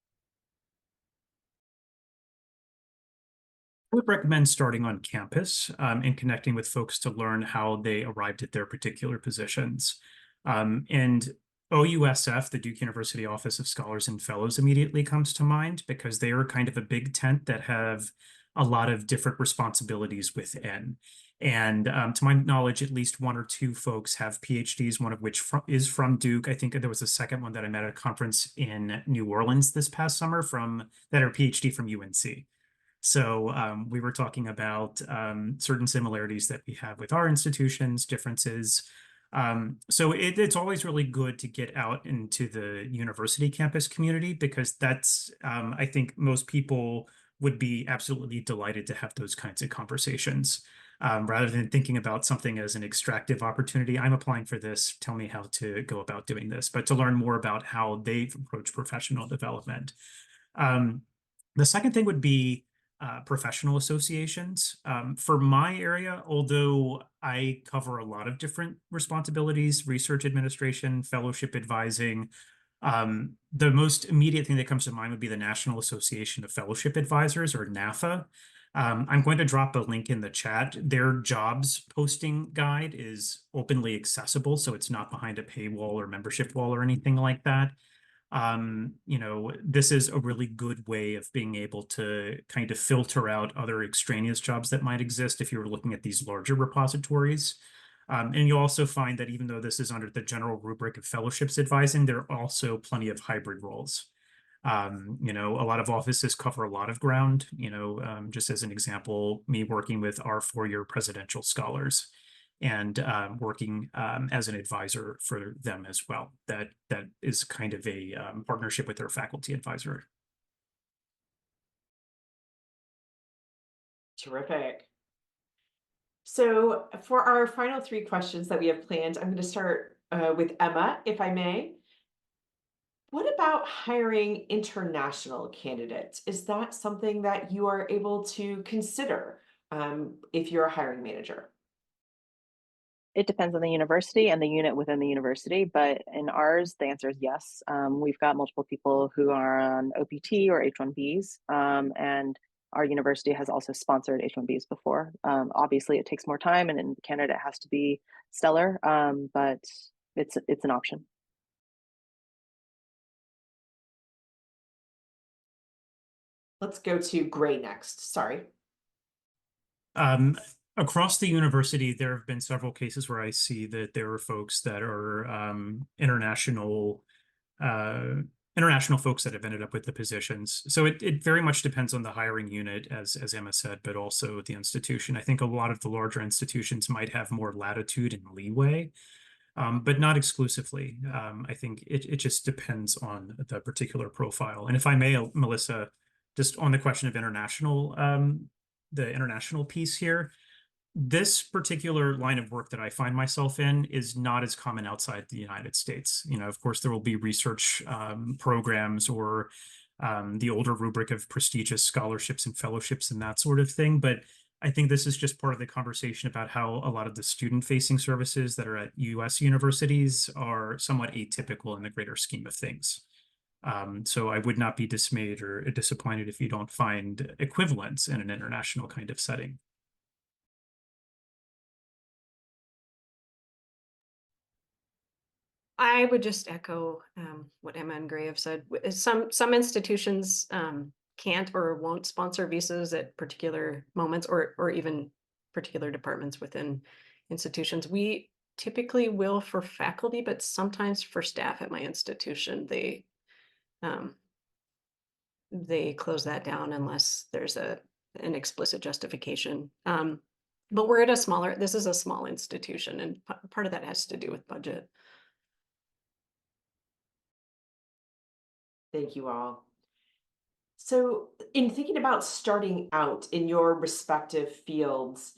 S2: I would recommend starting on campus and connecting with folks to learn how they arrived at their particular positions. And OUSF, the Duke University Office of Scholars and Fellows, immediately comes to mind because they are kind of a big tent that have a lot of different responsibilities within. And to my knowledge, at least one or two folks have PhDs, one of which is from Duke. I think there was a second one that I met at a conference in New Orleans this past summer that are PhD from UNC. So we were talking about certain similarities that we have with our institutions, differences. So it's always really good to get out into the university campus community because that's, I think most people would be absolutely delighted to have those kinds of conversations. Rather than thinking about something as an extractive opportunity, I'm applying for this, tell me how to go about doing this, but to learn more about how they've approached professional development. The second thing would be professional associations. For my area, although I cover a lot of different responsibilities, research administration, fellowship advising, the most immediate thing that comes to mind would be the National Association of Fellowship Advisors, or NAFA. I'm going to drop a link in the chat. Their jobs posting guide is openly accessible, so it's not behind a paywall or membership wall or anything like that. This is a really good way of being able to kind of filter out other extraneous jobs that might exist if you were looking at these larger repositories. And you'll also find that even though this is under the general rubric of fellowships advising, there are also plenty of hybrid roles. A lot of offices cover a lot of ground, just as an example, me working with our four-year presidential scholars and working as an advisor for them as well. That is kind of a partnership with their faculty advisor.
S1: Terrific. So for our final three questions that we have planned, I'm going to start with Emma, if I may. What about hiring international candidates? Is that something that you are able to consider if you're a hiring manager?
S5: It depends on the university and the unit within the university, but in ours, the answer is yes. We've got multiple people who are on OPT or H-1Bs, and our university has also sponsored H-1Bs before. Obviously, it takes more time, and in Canada, it has to be stellar, but it's an option.
S1: Let's go to Gray next. Sorry.
S2: Across the university, there have been several cases where I see that there are folks that are international folks that have ended up with the positions. So it very much depends on the hiring unit, as Emma said, but also the institution. I think a lot of the larger institutions might have more latitude and leeway, but not exclusively. I think it just depends on the particular profile. And if I may, Melissa, just on the question of the international piece here, this particular line of work that I find myself in is not as common outside the United States. Of course, there will be research programs or the older rubric of prestigious scholarships and fellowships and that sort of thing. But I think this is just part of the conversation about how a lot of the student-facing services that are at US universities are somewhat atypical in the greater scheme of things. So I would not be dismayed or disappointed if you don't find equivalents in an international kind of setting.
S3: I would just echo what Emma and Gray have said. Some institutions can't or won't sponsor visas at particular moments, or even particular departments within institutions. We typically will for faculty, but sometimes for staff at my institution, they they close that down unless there's an explicit justification. But we're at this is a small institution, and part of that has to do with budget.
S1: Thank you all. So, in thinking about starting out in your respective fields,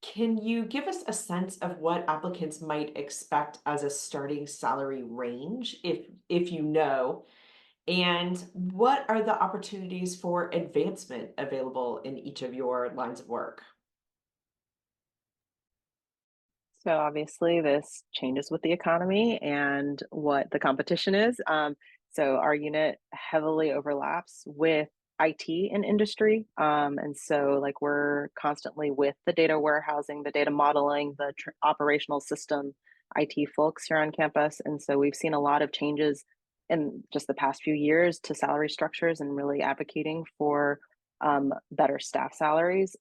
S1: can you give us a sense of what applicants might expect as a starting salary range, if you know, and what are the opportunities for advancement available in each of your lines of work?
S5: So obviously this changes with the economy and what the competition is. So our unit heavily overlaps with IT and industry. And so like we're constantly with the data warehousing, the data modeling, the operational system IT folks here on campus. And so we've seen a lot of changes in just the past few years to salary structures and really advocating for better staff salaries.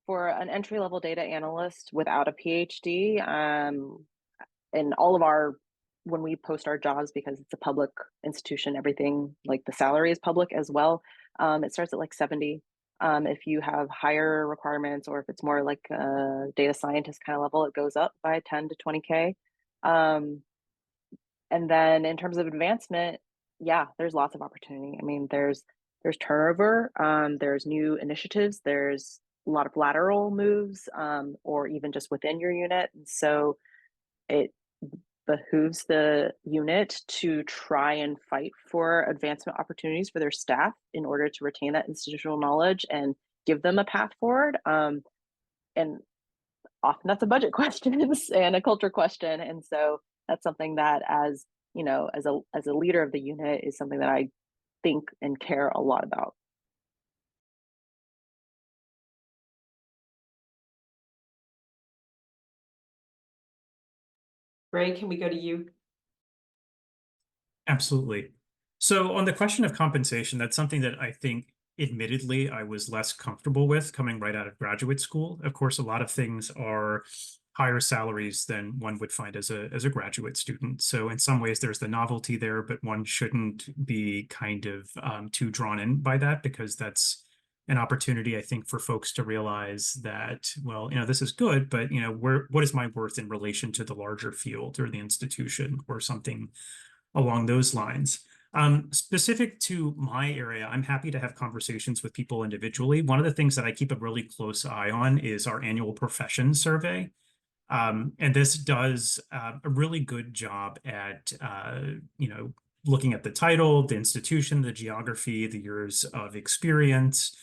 S5: For an entry level data analyst without a PhD, and all of our, when we post our jobs, because it's a public institution, everything like the salary is public as well. It starts at like 70. If you have higher requirements, or if it's more like a data scientist kind of level, it goes up by 10 to 20K. And then in terms of advancement, yeah, there's lots of opportunity. I mean, there's turnover, there's new initiatives, there's a lot of lateral moves, or even just within your unit. And so it behooves the unit to try and fight for advancement opportunities for their staff in order to retain that institutional knowledge and give them a path forward. And often that's a budget question and a culture question. And so that's something that, as you know, as a leader of the unit, is something that I think and care a lot about.
S1: Ray, can we go to you?
S2: Absolutely. So on the question of compensation, that's something that I think, admittedly, I was less comfortable with coming right out of graduate school. Of course, a lot of things are higher salaries than one would find as a graduate student. So in some ways, there's the novelty there, but one shouldn't be kind of too drawn in by that, because that's an opportunity, I think, for folks to realize that, well, this is good, but what is my worth in relation to the larger field or the institution or something along those lines. Specific to my area, I'm happy to have conversations with people individually. One of the things that I keep a really close eye on is our annual profession survey. And this does a really good job at, looking at the title, the institution, the geography, the years of experience.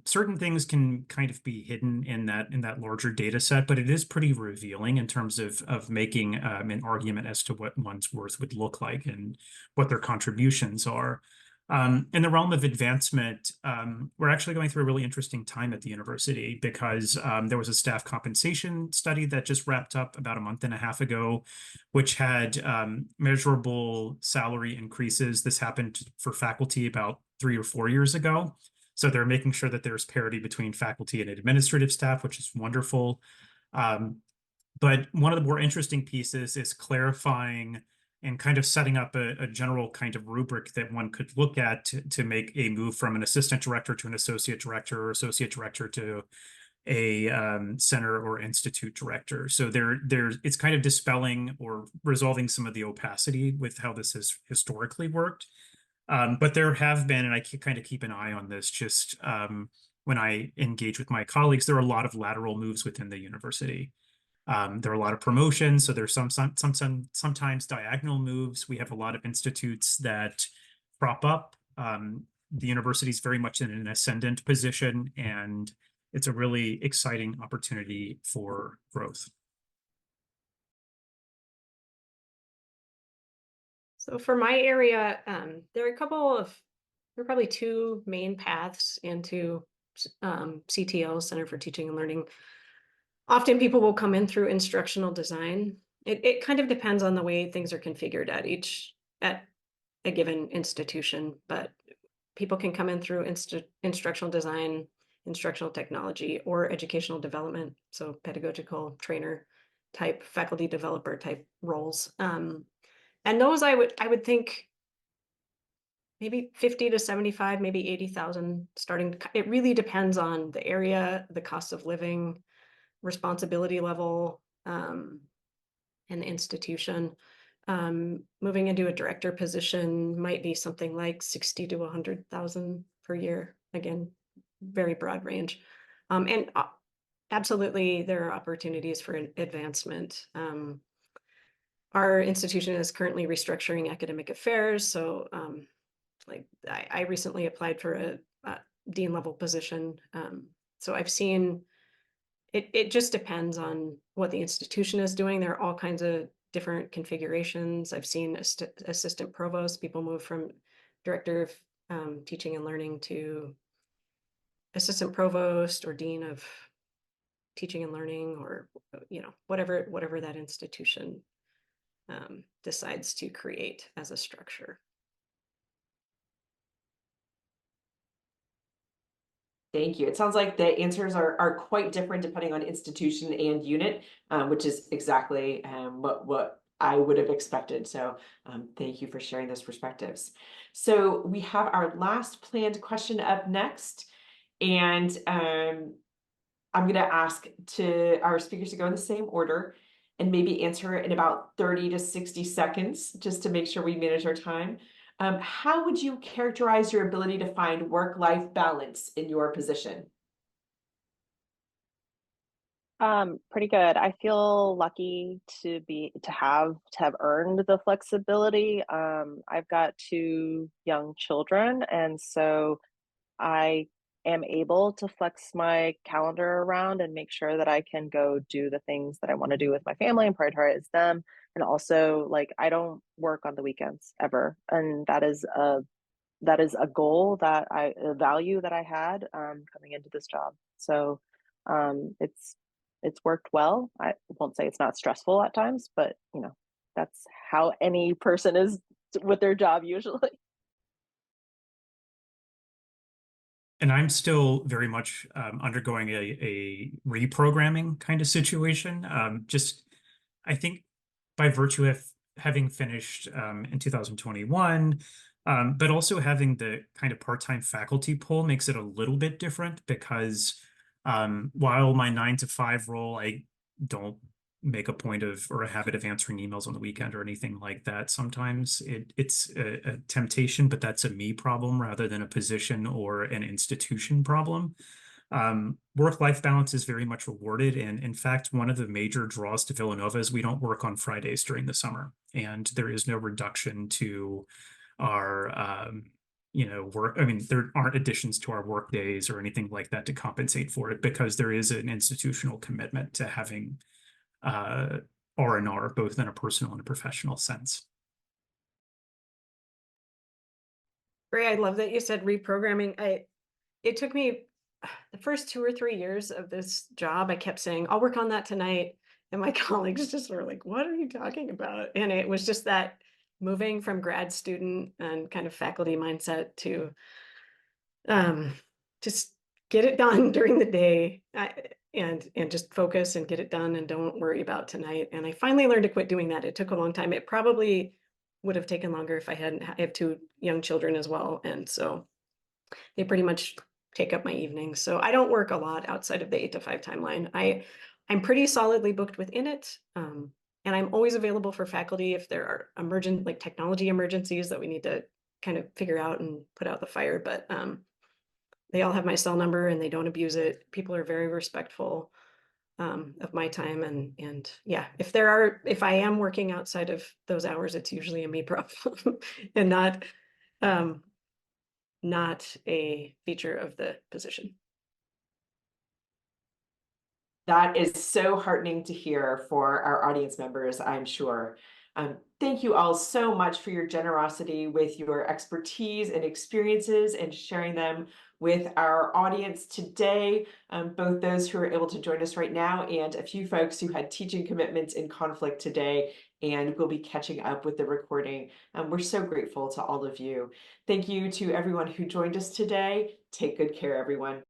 S2: Certain things can kind of be hidden in that larger data set, but it is pretty revealing in terms of making an argument as to what one's worth would look like and what their contributions are. In the realm of advancement, we're actually going through a really interesting time at the university, because there was a staff compensation study that just wrapped up about a month and a half ago, which had measurable salary increases. This happened for faculty about 3 or 4 years ago. So they're making sure that there's parity between faculty and administrative staff, which is wonderful. But one of the more interesting pieces is clarifying and kind of setting up a general kind of rubric that one could look at to make a move from an assistant director to an associate director, or associate director to a center or institute director. So it's kind of dispelling or resolving some of the opacity with how this has historically worked. But there have been, and I kind of keep an eye on this, just when I engage with my colleagues, there are a lot of lateral moves within the university. There are a lot of promotions, so there's sometimes diagonal moves. We have a lot of institutes that prop up. The university is very much in an ascendant position, and it's a really exciting opportunity for growth.
S3: So for my area, there are probably 2 main paths into CTL, Center for Teaching and Learning. Often people will come in through instructional design. It kind of depends on the way things are configured at a given institution, but people can come in through instructional design, instructional technology, or educational development, so pedagogical trainer type, faculty developer type roles. And those I would think maybe 50 to 75, maybe 80,000 starting. It really depends on the area, the cost of living, responsibility level, and the institution. Moving into a director position might be something like 60 to 100,000 per year. Again, very broad range. And absolutely, there are opportunities for advancement. Our institution is currently restructuring academic affairs. So like I recently applied for a dean level position. So I've seen it just depends on what the institution is doing. There are all kinds of different configurations. I've seen assistant provosts, people move from director of teaching and learning to assistant provost or dean of teaching and learning, or whatever that institution decides to create as a structure.
S1: Thank you. It sounds like the answers are quite different depending on institution and unit, which is exactly what I would have expected. So thank you for sharing those perspectives. So we have our last planned question up next. And I'm going to ask our speakers to go in the same order and maybe answer it in about 30 to 60 seconds, just to make sure we manage our time. How would you characterize your ability to find work-life balance in your position?
S5: Pretty good. I feel lucky to have earned the flexibility. I've got 2 young children, and so I am able to flex my calendar around and make sure that I can go do the things that I want to do with my family and prioritize them. And also, like, I don't work on the weekends ever, and that is a goal a value that I had coming into this job. So it's worked well. I won't say it's not stressful at times, but that's how any person is with their job usually.
S2: And I'm still very much undergoing a reprogramming kind of situation. I think by virtue of having finished in 2021, but also having the kind of part-time faculty pool makes it a little bit different because while my 9 to 5 role, I don't make a point of or a habit of answering emails on the weekend or anything like that. Sometimes it's a temptation, but that's a me problem rather than a position or an institution problem. Work-life balance is very much rewarded. And in fact, one of the major draws to Villanova is we don't work on Fridays during the summer, and there is no reduction to our work. I mean, there aren't additions to our work days or anything like that to compensate for it because there is an institutional commitment to having R&R, both in a personal and a professional sense.
S3: Ray, I love that you said reprogramming. It took me the first 2 or 3 years of this job, I kept saying, I'll work on that tonight. And my colleagues just were like, what are you talking about? And it was just that moving from grad student and kind of faculty mindset to just get it done during the day and just focus and get it done and don't worry about tonight. And I finally learned to quit doing that. It took a long time. It probably would have taken longer if I have 2 young children as well. And so they pretty much take up my evenings. So I don't work a lot outside of the 8 to 5 timeline. I'm pretty solidly booked within it. And I'm always available for faculty if there are technology emergencies that we need to kind of figure out and put out the fire. But they all have my cell number and they don't abuse it. People are very respectful of my time. And yeah, if I am working outside of those hours, it's usually a me problem and not a feature of the position.
S1: That is so heartening to hear for our audience members, I'm sure. Thank you all so much for your generosity with your expertise and experiences and sharing them with our audience today, both those who are able to join us right now and a few folks who had teaching commitments in conflict today and will be catching up with the recording. We're so grateful to all of you. Thank you to everyone who joined us today. Take good care, everyone.